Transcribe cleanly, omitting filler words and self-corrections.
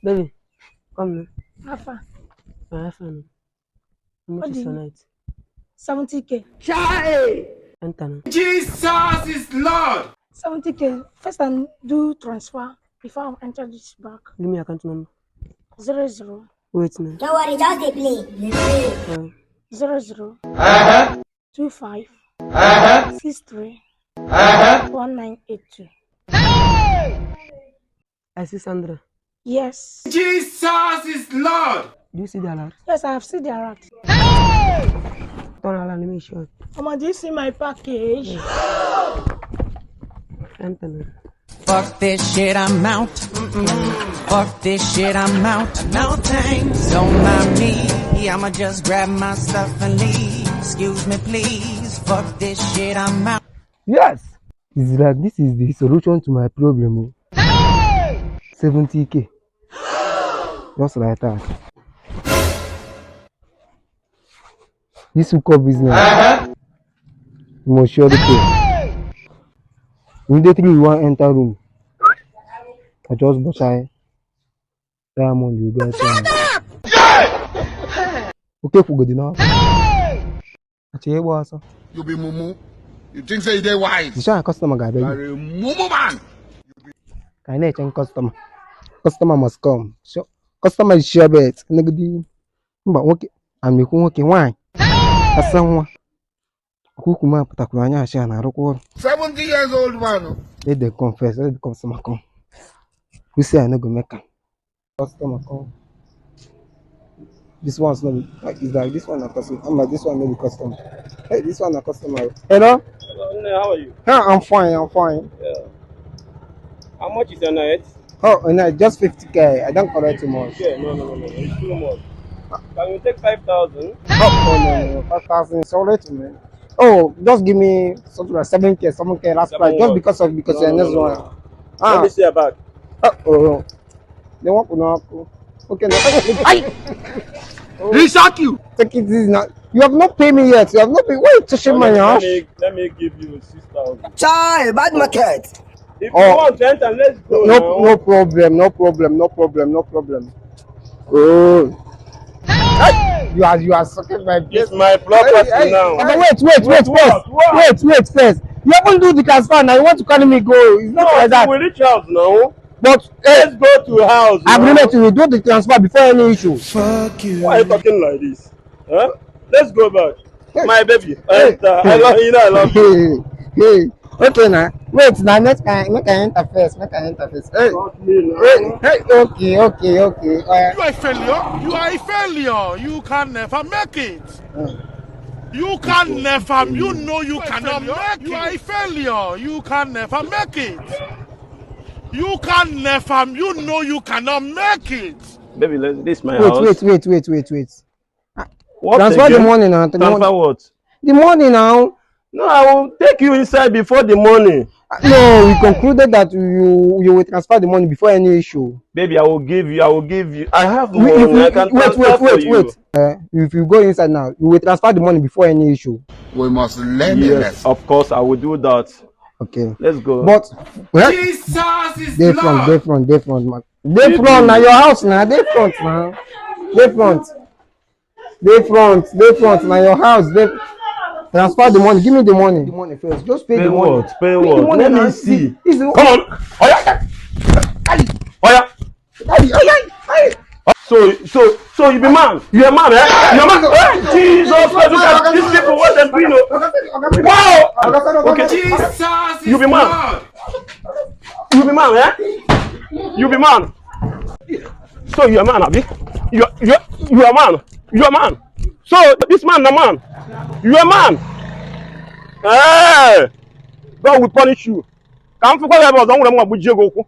Baby, come now. How far? My phone. How much is your night? 70K. Chai! Enter now. Jesus is Lord. 70K. First I do transfer before I enter this bank. Give me your account number. 00. Wait now. Don't worry, just dey play. 00. 25. 63. 1982. I see Sandra. Yes. Jesus is Lord. Do you see the alert? Yes, I have seen the alert. Turn around, let me show it. Mama, do you see my package? Enter now. Fuck this shit, I'm out. Fuck this shit, I'm out. No thanks, don't mind me. I'ma just grab my stuff and leave. Excuse me, please. Fuck this shit, I'm out. Yes! It's like this is the solution to my problem. 70K. Just like that. This hookup business. You must surely pay. Immediately you want to enter room. I just go shy. Diamond, you go inside. Okay, for good enough. You be mumu. You think say they wise? You a customer guy, baby. You're a mumu man. Can I change customer? Customer must come. So customer is sure bet. Nigga, but okay. I'm making okay. Why? That's someone. Who come up? Takulanya shana roko. 70 years old man. Let them confess. Let the customer come. We say I no go make am. Customer come. This one's not. Is like this one a customer? I'm like this one maybe customer. Hey, this one a customer. Hello. Hello, how are you? Huh, I'm fine. I'm fine. Yeah. How much is your night? Oh, no, just 50K. I don't collect too much. Yeah, no. It's too much. Can you take 5,000? Oh, no. 5,000 is alright to me. Oh, just give me something like 7K last price. Just because your next one. Let me see your bag. Oh. They want to know. Okay, no. He shock you. Take it easy now. You have not paid me yet. You have not paid. Why are you touching my house? Let me give you 6,000. Chai, bad market. If you want to enter, let's go. No problem. Oh. You are sucking my This is my property now. But wait first. You haven't do the transfer now. You want to carry me go? It's not like that. We reach out now. But Let's go to house. agreement to do the transfer before any issue. Fuck you. Why are you talking like this? Huh? Let's go back. My baby. Hey. I love you. I love you. Hey. Okay now. Wait now. Make I enter first. Hey. Okay. You are a failure. You can never make it. You can never. You know you cannot make it. You are a failure. You can never make it. You can never. You know you cannot make it. Baby, this is my house. Wait. What Transfer again? the money now. Transfer what? The money now. No, I will take you inside before the money. No, we concluded that you will transfer the money before any issue. Baby, I will give you. I have money. I can transfer for you. Wait. If you go inside now, you will transfer the money before any issue. We must learn Yes, of course, I will do that. Okay. Let's go. But Jesus is Day Lord. front, man. Day front now, your house now. Day front now, your house. Transfer the money. Give me the money. The money first. Just pay the money. Pay what? Let me see. Come on. Oya. So you be man. You a man, eh? You a man. Jesus, look at these people. What they doing? Wow. Okay. Jesus You is be man. Lord. You be man, eh? You be man. So you a man, Abi? You a man. You a man. So this man, the man. You a man. Hey, God will punish you. Come for whatever. Don't want to go.